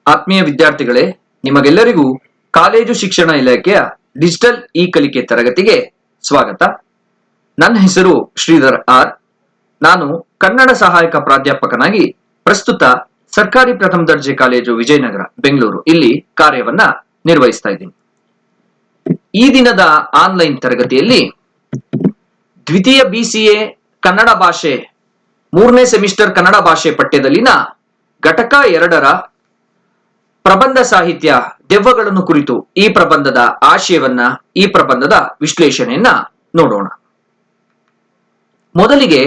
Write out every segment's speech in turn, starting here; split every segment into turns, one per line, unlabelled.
ಆತ್ಮೀಯ ವಿದ್ಯಾರ್ಥಿಗಳೇ, ನಿಮಗೆಲ್ಲರಿಗೂ ಕಾಲೇಜು ಶಿಕ್ಷಣ ಇಲಾಖೆಯ ಡಿಜಿಟಲ್ ಇ ಕಲಿಕೆ ತರಗತಿಗೆ ಸ್ವಾಗತ. ನನ್ನ ಹೆಸರು ಶ್ರೀಧರ್ ಆರ್. ನಾನು ಕನ್ನಡ ಸಹಾಯಕ ಪ್ರಾಧ್ಯಾಪಕನಾಗಿ ಪ್ರಸ್ತುತ ಸರ್ಕಾರಿ ಪ್ರಥಮ ದರ್ಜೆ ಕಾಲೇಜು ವಿಜಯನಗರ ಬೆಂಗಳೂರು ಇಲ್ಲಿ ಕಾರ್ಯವನ್ನ ನಿರ್ವಹಿಸ್ತಾ ಇದ್ದೀನಿ. ಈ ದಿನದ ಆನ್ಲೈನ್ ತರಗತಿಯಲ್ಲಿ ದ್ವಿತೀಯ BCA ಕನ್ನಡ ಭಾಷೆ 3ನೇ ಸೆಮಿಸ್ಟರ್ ಕನ್ನಡ ಭಾಷೆ ಪಠ್ಯದಲ್ಲಿನ ಘಟಕ 2ರ ಪ್ರಬಂಧ ಸಾಹಿತ್ಯ ದೆವ್ವಗಳನ್ನು ಕುರಿತು ಈ ಪ್ರಬಂಧದ ಆಶಯವನ್ನ, ಈ ಪ್ರಬಂಧದ ವಿಶ್ಲೇಷಣೆಯನ್ನ ನೋಡೋಣ. ಮೊದಲಿಗೆ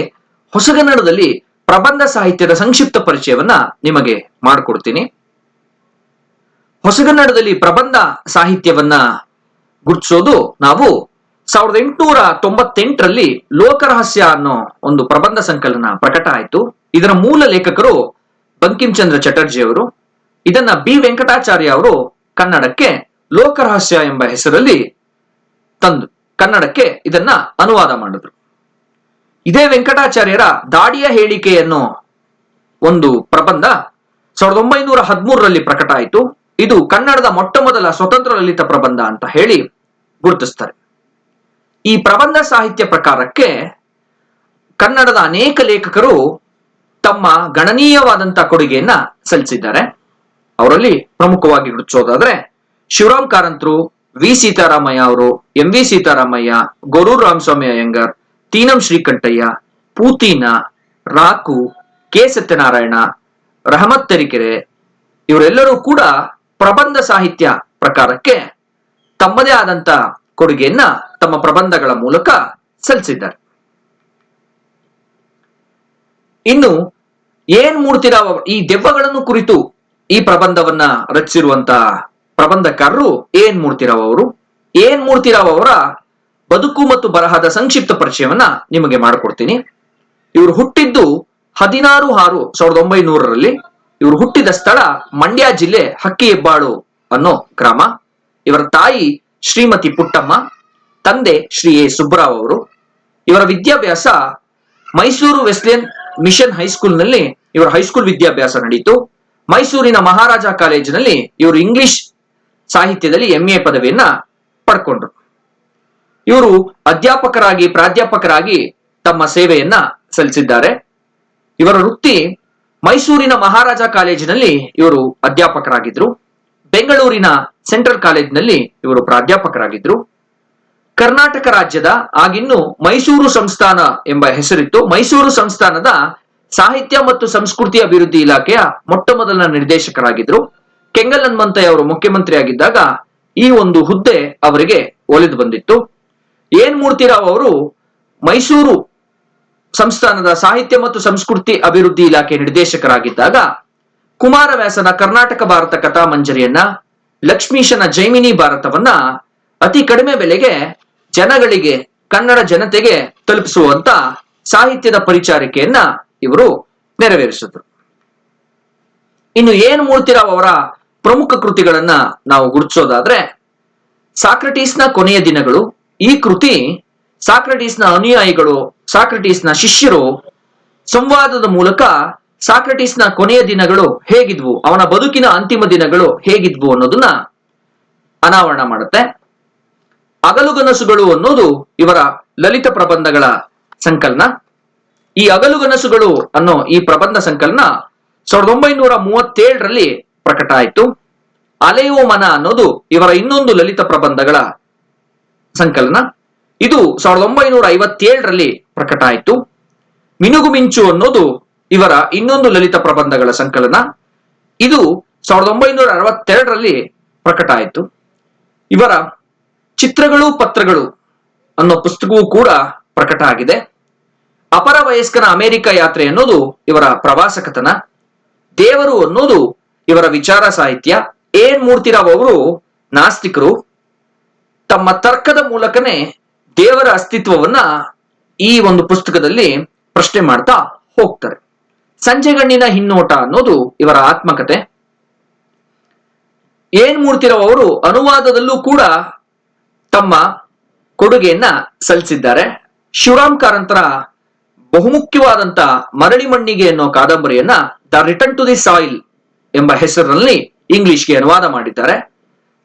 ಹೊಸಗನ್ನಡದಲ್ಲಿ ಪ್ರಬಂಧ ಸಾಹಿತ್ಯದ ಸಂಕ್ಷಿಪ್ತ ಪರಿಚಯವನ್ನ ನಿಮಗೆ ಮಾಡಿಕೊಡ್ತೀನಿ. ಹೊಸಗನ್ನಡದಲ್ಲಿ ಪ್ರಬಂಧ ಸಾಹಿತ್ಯವನ್ನ ಗುರುತಿಸೋದು ನಾವು 1898ರಲ್ಲಿ ಲೋಕರಹಸ್ಯ ಅನ್ನೋ ಒಂದು ಪ್ರಬಂಧ ಸಂಕಲನ ಪ್ರಕಟ ಆಯಿತು. ಇದರ ಮೂಲ ಲೇಖಕರು ಬಂಕಿಂ ಚಂದ್ರ ಚಟರ್ಜಿ ಅವರು. ಇದನ್ನ ಬಿ ವೆಂಕಟಾಚಾರ್ಯ ಅವರು ಕನ್ನಡಕ್ಕೆ ಲೋಕರಹಸ್ಯ ಎಂಬ ಹೆಸರಲ್ಲಿ ತಂದು ಕನ್ನಡಕ್ಕೆ ಇದನ್ನ ಅನುವಾದ ಮಾಡಿದ್ರು. ಇದೇ ವೆಂಕಟಾಚಾರ್ಯರ ದಾಡಿಯ ಹೇಳಿಕೆ ಅನ್ನೋ ಒಂದು ಪ್ರಬಂಧ 1913ರಲ್ಲಿ ಪ್ರಕಟ ಆಯಿತು. ಇದು ಕನ್ನಡದ ಮೊಟ್ಟ ಮೊದಲ ಸ್ವತಂತ್ರ ಲಲಿತ ಪ್ರಬಂಧ ಅಂತ ಹೇಳಿ ಗುರುತಿಸ್ತಾರೆ. ಈ ಪ್ರಬಂಧ ಸಾಹಿತ್ಯ ಪ್ರಕಾರಕ್ಕೆ ಕನ್ನಡದ ಅನೇಕ ಲೇಖಕರು ತಮ್ಮ ಗಣನೀಯವಾದಂತಹ ಕೊಡುಗೆಯನ್ನ ಸಲ್ಲಿಸಿದ್ದಾರೆ. ಅವರಲ್ಲಿ ಪ್ರಮುಖವಾಗಿ ಗುರುತಿಸೋದಾದ್ರೆ ಶಿವರಾಮ್ ಕಾರಂತರು, ವಿ ಸೀತಾರಾಮಯ್ಯ ಅವರು, M V Seetharamaiah, Goruru Ramaswamy Iyengar, Teenam Srikantaiah, Putina, Raku, K Satyanarayana, Rahamat Tarikere ಇವರೆಲ್ಲರೂ ಕೂಡ ಪ್ರಬಂಧ ಸಾಹಿತ್ಯ ಪ್ರಕಾರಕ್ಕೆ ತಮ್ಮದೇ ಆದಂತ ಕೊಡುಗೆಯನ್ನ ತಮ್ಮ ಪ್ರಬಂಧಗಳ ಮೂಲಕ ಸಲ್ಲಿಸಿದ್ದಾರೆ. ಇನ್ನು ಏನ್ ಮೂರ್ತಿರಾವ್ ಈ ದೆವ್ವಗಳನ್ನು ಕುರಿತು ಈ ಪ್ರಬಂಧವನ್ನ ರಚಿಸಿರುವಂತ ಪ್ರಬಂಧಕಾರರು ಏನ್ ಮೂರ್ತಿರಾವ್ ಅವರು. ಏನ್ ಮೂರ್ತಿರಾವ್ ಅವರ ಬದುಕು ಮತ್ತು ಬರಹದ ಸಂಕ್ಷಿಪ್ತ ಪರಿಚಯವನ್ನ ನಿಮಗೆ ಮಾಡಿಕೊಡ್ತೀನಿ. ಇವರು ಹುಟ್ಟಿದ್ದು 16/6/1900ರಲ್ಲಿ. ಇವರು ಹುಟ್ಟಿದ ಸ್ಥಳ ಮಂಡ್ಯ ಜಿಲ್ಲೆ ಹಕ್ಕಿಹೆಬ್ಬಾಳು ಅನ್ನೋ ಗ್ರಾಮ. ಇವರ ತಾಯಿ ಶ್ರೀಮತಿ ಪುಟ್ಟಮ್ಮ, ತಂದೆ ಶ್ರೀ ಎ ಸುಬ್ಬರಾವ್ ಅವರು. ಇವರ ವಿದ್ಯಾಭ್ಯಾಸ ಮೈಸೂರು ವೆಸ್ಲೇನ್ ಮಿಷನ್ ಹೈಸ್ಕೂಲ್ನಲ್ಲಿ ಇವರ ಹೈಸ್ಕೂಲ್ ವಿದ್ಯಾಭ್ಯಾಸ ನಡೀತು. ಮೈಸೂರಿನ ಮಹಾರಾಜ ಕಾಲೇಜಿನಲ್ಲಿ ಇವರು ಇಂಗ್ಲಿಷ್ ಸಾಹಿತ್ಯದಲ್ಲಿ MA ಪದವಿಯನ್ನ ಪಡ್ಕೊಂಡ್ರು. ಇವರು ಅಧ್ಯಾಪಕರಾಗಿ, ಪ್ರಾಧ್ಯಾಪಕರಾಗಿ ತಮ್ಮ ಸೇವೆಯನ್ನ ಸಲ್ಲಿಸಿದ್ದಾರೆ. ಇವರ ವೃತ್ತಿ ಮೈಸೂರಿನ ಮಹಾರಾಜ ಕಾಲೇಜಿನಲ್ಲಿ ಇವರು ಅಧ್ಯಾಪಕರಾಗಿದ್ರು. ಬೆಂಗಳೂರಿನ ಸೆಂಟ್ರಲ್ ಕಾಲೇಜಿನಲ್ಲಿ ಇವರು ಪ್ರಾಧ್ಯಾಪಕರಾಗಿದ್ರು. ಕರ್ನಾಟಕ ರಾಜ್ಯದ ಆಗಿನ್ನು ಮೈಸೂರು ಸಂಸ್ಥಾನ ಎಂಬ ಹೆಸರಿತ್ತು. ಮೈಸೂರು ಸಂಸ್ಥಾನದ ಸಾಹಿತ್ಯ ಮತ್ತು ಸಂಸ್ಕೃತಿ ಅಭಿವೃದ್ಧಿ ಇಲಾಖೆಯ ಮೊಟ್ಟ ಮೊದಲ ನಿರ್ದೇಶಕರಾಗಿದ್ರು. ಕೆಂಗಲ್ ಹನುಮಂತಯ್ಯ ಅವರು ಮುಖ್ಯಮಂತ್ರಿ ಆಗಿದ್ದಾಗ ಈ ಒಂದು ಹುದ್ದೆ ಅವರಿಗೆ ಒಲಿದು ಬಂದಿತ್ತು. ಏನ್ ಮೂರ್ತಿರಾವ್ ಅವರು ಮೈಸೂರು ಸಂಸ್ಥಾನದ ಸಾಹಿತ್ಯ ಮತ್ತು ಸಂಸ್ಕೃತಿ ಅಭಿವೃದ್ಧಿ ಇಲಾಖೆ ನಿರ್ದೇಶಕರಾಗಿದ್ದಾಗ ಕುಮಾರವ್ಯಾಸನ ಕರ್ನಾಟಕ ಭಾರತ ಕಥಾ ಮಂಜರಿಯನ್ನ, ಲಕ್ಷ್ಮೀಶನ ಜೈಮಿನಿ ಭಾರತವನ್ನ ಅತಿ ಕಡಿಮೆ ಬೆಲೆಗೆ ಜನಗಳಿಗೆ, ಕನ್ನಡ ಜನತೆಗೆ ತಲುಪಿಸುವಂತ ಸಾಹಿತ್ಯದ ಪರಿಚಾರಿಕೆಯನ್ನ ಇವರು ನೆರವೇರಿಸಿದ್ರು. ಇನ್ನು ಏನ್ ಮೂರ್ತಿರಾವ್ ಅವರ ಪ್ರಮುಖ ಕೃತಿಗಳನ್ನ ನಾವು ಗುರುತಿಸೋದಾದ್ರೆ ಸಾಕ್ರಟೀಸ್ನ ಕೊನೆಯ ದಿನಗಳು. ಈ ಕೃತಿ ಸಾಕ್ರಟೀಸ್ನ ಅನುಯಾಯಿಗಳು, ಸಾಕ್ರಟೀಸ್ನ ಶಿಷ್ಯರು ಸಂವಾದದ ಮೂಲಕ ಸಾಕ್ರಟೀಸ್ನ ಕೊನೆಯ ದಿನಗಳು ಹೇಗಿದ್ವು, ಅವನ ಬದುಕಿನ ಅಂತಿಮ ದಿನಗಳು ಹೇಗಿದ್ವು ಅನ್ನೋದನ್ನ ಅನಾವರಣ ಮಾಡುತ್ತೆ. ಅಗಲುಗನಸುಗಳು ಅನ್ನೋದು ಇವರ ಲಲಿತ ಪ್ರಬಂಧಗಳ ಸಂಕಲನ. ಈ ಅಗಲುಗನಸುಗಳು ಅನ್ನೋ ಈ ಪ್ರಬಂಧ ಸಂಕಲನ 1937ರಲ್ಲಿ ಪ್ರಕಟ ಆಯಿತು. ಅಲೆಯುವ ಮನ ಅನ್ನೋದು ಇವರ ಇನ್ನೊಂದು ಲಲಿತ ಪ್ರಬಂಧಗಳ ಸಂಕಲನ. ಇದು 1957ರಲ್ಲಿ ಪ್ರಕಟ ಆಯಿತು. ಮಿನುಗು ಮಿಂಚು ಅನ್ನೋದು ಇವರ ಇನ್ನೊಂದು ಲಲಿತ ಪ್ರಬಂಧಗಳ ಸಂಕಲನ. ಇದು 1962ರಲ್ಲಿ ಪ್ರಕಟ ಆಯಿತು. ಇವರ ಚಿತ್ರಗಳು ಪತ್ರಗಳು ಅನ್ನೋ ಪುಸ್ತಕವೂ ಕೂಡ ಪ್ರಕಟ ಆಗಿದೆ. ಅಪರ ವಯಸ್ಕನ ಅಮೆರಿಕ ಯಾತ್ರೆ ಅನ್ನೋದು ಇವರ ಪ್ರವಾಸ ಕಥನ. ದೇವರು ಅನ್ನೋದು ಇವರ ವಿಚಾರ ಸಾಹಿತ್ಯ. ಏನ್ ಮೂರ್ತಿರಾವ್ ಅವರು ನಾಸ್ತಿಕರು. ತಮ್ಮ ತರ್ಕದ ಮೂಲಕನೇ ದೇವರ ಅಸ್ತಿತ್ವವನ್ನ ಈ ಒಂದು ಪುಸ್ತಕದಲ್ಲಿ ಪ್ರಶ್ನೆ ಮಾಡ್ತಾ ಹೋಗ್ತಾರೆ. ಸಂಜೆಗಣ್ಣಿನ ಹಿನ್ನೋಟ ಅನ್ನೋದು ಇವರ ಆತ್ಮಕತೆ. ಏನ್ ಮೂರ್ತಿರಾವ್ ಅವರು ಅನುವಾದದಲ್ಲೂ ಕೂಡ ತಮ್ಮ ಕೊಡುಗೆಯನ್ನ ಸಲ್ಲಿಸಿದ್ದಾರೆ. ಶಿವರಾಮ್ ಕಾರಂತರ ಬಹುಮುಖ್ಯವಾದಂತ ಮರಳಿ ಮಣ್ಣಿಗೆ ಅನ್ನೋ ಕಾದಂಬರಿಯನ್ನ the return to the soil ಎಂಬ ಹೆಸರಿನಲ್ಲಿ ಇಂಗ್ಲಿಷ್ಗೆ ಅನುವಾದ ಮಾಡಿದ್ದಾರೆ.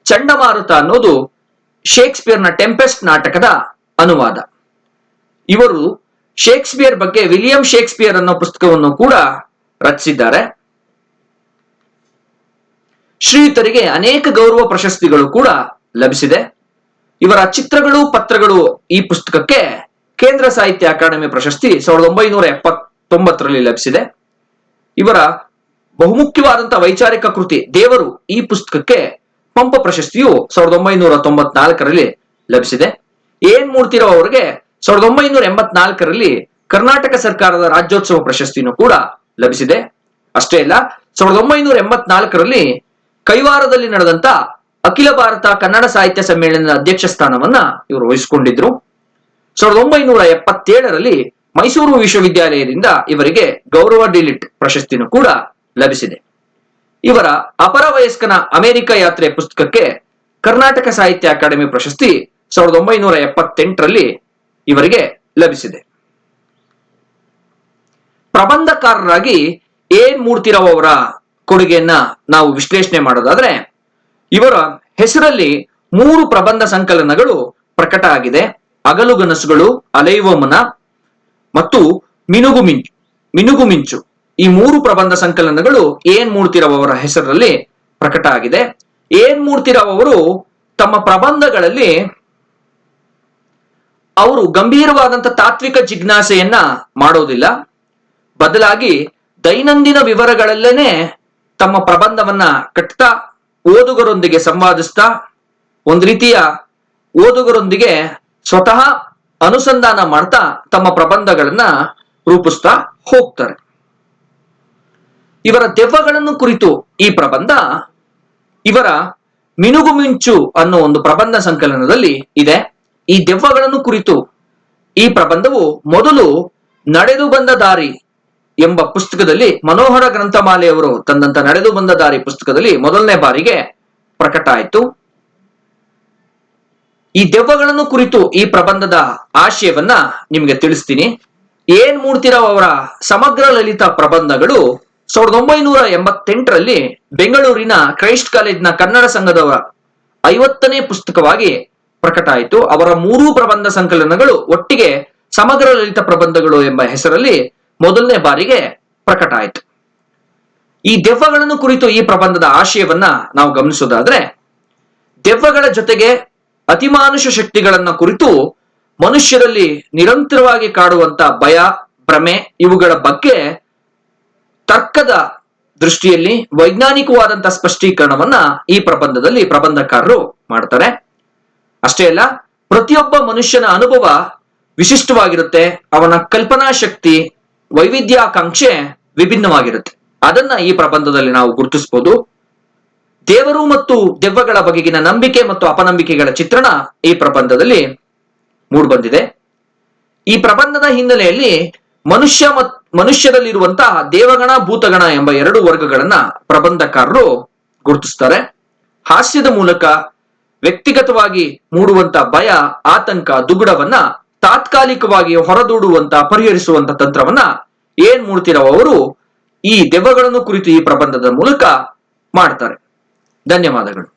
ಚಂಡಮಾರುತ ಅನ್ನೋದು ಶೇಕ್ಸ್ಪಿಯರ್ನ ಟೆಂಪೆಸ್ಟ್ ನಾಟಕದ ಅನುವಾದ. ಇವರು ಶೇಕ್ಸ್ಪಿಯರ್ ಬಗ್ಗೆ ವಿಲಿಯಂ ಶೇಕ್ಸ್ಪಿಯರ್ ಅನ್ನೋ ಪುಸ್ತಕವನ್ನು ಕೂಡ ರಚಿಸಿದ್ದಾರೆ. ಶ್ರೀಯುತರಿಗೆ ಅನೇಕ ಗೌರವ ಪ್ರಶಸ್ತಿಗಳು ಕೂಡ ಲಭಿಸಿದೆ. ಇವರ ಚಿತ್ರಗಳು ಪತ್ರಗಳು ಈ ಪುಸ್ತಕಕ್ಕೆ ಕೇಂದ್ರ ಸಾಹಿತ್ಯ ಅಕಾಡೆಮಿ ಪ್ರಶಸ್ತಿ 1979ರಲ್ಲಿ ಲಭಿಸಿದೆ. ಇವರ ಬಹುಮುಖ್ಯವಾದಂತಹ ವೈಚಾರಿಕ ಕೃತಿ ದೇವರು ಈ ಪುಸ್ತಕಕ್ಕೆ ಪಂಪ ಪ್ರಶಸ್ತಿಯು 1994ರಲ್ಲಿ ಲಭಿಸಿದೆ. ಎನ್ ಮೂರ್ತಿರಾವ್ ಅವರಿಗೆ 1984ರಲ್ಲಿ ಕರ್ನಾಟಕ ಸರ್ಕಾರದ ರಾಜ್ಯೋತ್ಸವ ಪ್ರಶಸ್ತಿನೂ ಕೂಡ ಲಭಿಸಿದೆ. ಅಷ್ಟೇ ಅಲ್ಲ, 1984ರಲ್ಲಿ ಕೈವಾರದಲ್ಲಿ ನಡೆದಂತ ಅಖಿಲ ಭಾರತ ಕನ್ನಡ ಸಾಹಿತ್ಯ ಸಮ್ಮೇಳನದ ಅಧ್ಯಕ್ಷ ಸ್ಥಾನವನ್ನ ಇವರು ವಹಿಸಿಕೊಂಡಿದ್ರು. 1977ರಲ್ಲಿ ಮೈಸೂರು ವಿಶ್ವವಿದ್ಯಾಲಯದಿಂದ ಇವರಿಗೆ ಗೌರವ ಡಿಲಿಟ್ ಪ್ರಶಸ್ತಿನೂ ಕೂಡ ಲಭಿಸಿದೆ. ಇವರ ಅಪರ ವಯಸ್ಕನ ಅಮೆರಿಕ ಯಾತ್ರೆ ಪುಸ್ತಕಕ್ಕೆ ಕರ್ನಾಟಕ ಸಾಹಿತ್ಯ ಅಕಾಡೆಮಿ ಪ್ರಶಸ್ತಿ 1978ರಲ್ಲಿ ಇವರಿಗೆ ಲಭಿಸಿದೆ. ಪ್ರಬಂಧಕಾರರಾಗಿ ಎನ್ ಮೂರ್ತಿರಾವ್ ಅವರ ಕೊಡುಗೆಯನ್ನ ನಾವು ವಿಶ್ಲೇಷಣೆ ಮಾಡೋದಾದ್ರೆ, ಇವರ ಹೆಸರಲ್ಲಿ 3 ಪ್ರಬಂಧ ಸಂಕಲನಗಳು ಪ್ರಕಟ ಆಗಿದೆ. ಹಗಲುಗನಸುಗಳು, ಅಲೈವಮನ ಮತ್ತು ಮಿನುಗು ಮಿಂಚು ಈ 3 ಪ್ರಬಂಧ ಸಂಕಲನಗಳು ಎನ್ ಮೂರ್ತಿರಾವ್ ಅವರ ಹೆಸರಲ್ಲಿ ಪ್ರಕಟ ಆಗಿದೆ. ಎನ್ ಮೂರ್ತಿರಾವ್ ಅವರು ತಮ್ಮ ಪ್ರಬಂಧಗಳಲ್ಲಿ ಅವರು ಗಂಭೀರವಾದಂತಹ ತಾತ್ವಿಕ ಜಿಜ್ಞಾಸೆಯನ್ನ ಮಾಡೋದಿಲ್ಲ. ಬದಲಾಗಿ ದೈನಂದಿನ ವಿವರಗಳಲ್ಲೇನೆ ತಮ್ಮ ಪ್ರಬಂಧವನ್ನ ಕಟ್ತಾ ಓದುಗರೊಂದಿಗೆ ಸಂವಾದಿಸ್ತಾ ಒಂದು ರೀತಿಯ ಓದುಗರೊಂದಿಗೆ ಸ್ವತಃ ಅನುಸಂಧಾನ ಮಾಡ್ತಾ ತಮ್ಮ ಪ್ರಬಂಧಗಳನ್ನ ರೂಪಿಸ್ತಾ ಹೋಗ್ತಾರೆ. ಇವರ ದೆವ್ವಗಳನ್ನು ಕುರಿತು ಈ ಪ್ರಬಂಧ ಇವರ ಮಿನುಗು ಮಿಂಚು ಅನ್ನೋ ಒಂದು ಪ್ರಬಂಧ ಸಂಕಲನದಲ್ಲಿ ಇದೆ. ಈ ದೆವ್ವಗಳನ್ನು ಕುರಿತು ಈ ಪ್ರಬಂಧವು ಮೊದಲು ನಡೆದು ಬಂದ ದಾರಿ ಎಂಬ ಪುಸ್ತಕದಲ್ಲಿ, ಮನೋಹರ ಗ್ರಂಥಮಾಲೆಯವರು ತಂದಂತ ನಡೆದು ಬಂದ ದಾರಿ ಪುಸ್ತಕದಲ್ಲಿ ಮೊದಲನೇ ಬಾರಿಗೆ ಪ್ರಕಟ ಆಯಿತು. ಈ ದೆವ್ವಗಳನ್ನು ಕುರಿತು ಈ ಪ್ರಬಂಧದ ಆಶಯವನ್ನ ನಿಮಗೆ ತಿಳಿಸ್ತೀನಿ. ಎನ್ ಮೂರ್ತಿರಾವ್ ಅವರ ಸಮಗ್ರ ಲಲಿತ ಪ್ರಬಂಧಗಳು 1988ರಲ್ಲಿ ಬೆಂಗಳೂರಿನ ಕ್ರೈಸ್ಟ್ ಕಾಲೇಜ್ನ ಕನ್ನಡ ಸಂಘದವರ 50ನೇ ಪುಸ್ತಕವಾಗಿ ಪ್ರಕಟ ಆಯಿತು. ಅವರ 3 ಪ್ರಬಂಧ ಸಂಕಲನಗಳು ಒಟ್ಟಿಗೆ ಸಮಗ್ರ ಲಲಿತ ಪ್ರಬಂಧಗಳು ಎಂಬ ಹೆಸರಲ್ಲಿ ಮೊದಲನೇ ಬಾರಿಗೆ ಪ್ರಕಟ ಆಯಿತು. ಈ ದೆವ್ವಗಳನ್ನು ಕುರಿತು ಈ ಪ್ರಬಂಧದ ಆಶಯವನ್ನ ನಾವು ಗಮನಿಸೋದಾದ್ರೆ, ದೆವ್ವಗಳ ಜೊತೆಗೆ ಅತಿಮಾನುಷ ಶಕ್ತಿಗಳನ್ನ ಕುರಿತು ಮನುಷ್ಯರಲ್ಲಿ ನಿರಂತರವಾಗಿ ಕಾಡುವಂತ ಭಯ, ಭ್ರಮೆ ಇವುಗಳ ಬಗ್ಗೆ ತರ್ಕದ ದೃಷ್ಟಿಯಲ್ಲಿ ವೈಜ್ಞಾನಿಕವಾದಂತಹ ಸ್ಪಷ್ಟೀಕರಣವನ್ನ ಈ ಪ್ರಬಂಧದಲ್ಲಿ ಪ್ರಬಂಧಕಾರರು ಮಾಡ್ತಾರೆ. ಅಷ್ಟೇ ಅಲ್ಲ, ಪ್ರತಿಯೊಬ್ಬ ಮನುಷ್ಯನ ಅನುಭವ ವಿಶಿಷ್ಟವಾಗಿರುತ್ತೆ. ಅವನ ಕಲ್ಪನಾ ಶಕ್ತಿ, ವೈವಿಧ್ಯಾಕಾಂಕ್ಷೆ ವಿಭಿನ್ನವಾಗಿರುತ್ತೆ. ಅದನ್ನ ಈ ಪ್ರಬಂಧದಲ್ಲಿ ನಾವು ಗುರುತಿಸಬಹುದು. ದೇವರು ಮತ್ತು ದೆವ್ವಗಳ ಬಗೆಗಿನ ನಂಬಿಕೆ ಮತ್ತು ಅಪನಂಬಿಕೆಗಳ ಚಿತ್ರಣ ಈ ಪ್ರಬಂಧದಲ್ಲಿ ಮೂಡಿಬಂದಿದೆ. ಈ ಪ್ರಬಂಧದ ಹಿನ್ನೆಲೆಯಲ್ಲಿ ಮನುಷ್ಯರಲ್ಲಿರುವಂತಹ ದೇವಗಣ, ಭೂತಗಣ ಎಂಬ 2 ವರ್ಗಗಳನ್ನ ಪ್ರಬಂಧಕಾರರು ಗುರುತಿಸ್ತಾರೆ. ಹಾಸ್ಯದ ಮೂಲಕ ವ್ಯಕ್ತಿಗತವಾಗಿ ಮೂಡುವಂತ ಭಯ, ಆತಂಕ, ದುಗುಡವನ್ನ ತಾತ್ಕಾಲಿಕವಾಗಿ ಹೊರದೂಡುವಂತ ಪರಿಹರಿಸುವಂತ ತಂತ್ರವನ್ನ ಎನ್ ಮೂರ್ತಿರಾವ್ ಅವರು ಈ ದೆವ್ವಗಳನ್ನು ಕುರಿತು ಈ ಪ್ರಬಂಧದ ಮೂಲಕ ಮಾಡ್ತಾರೆ. ಧನ್ಯವಾದಗಳು.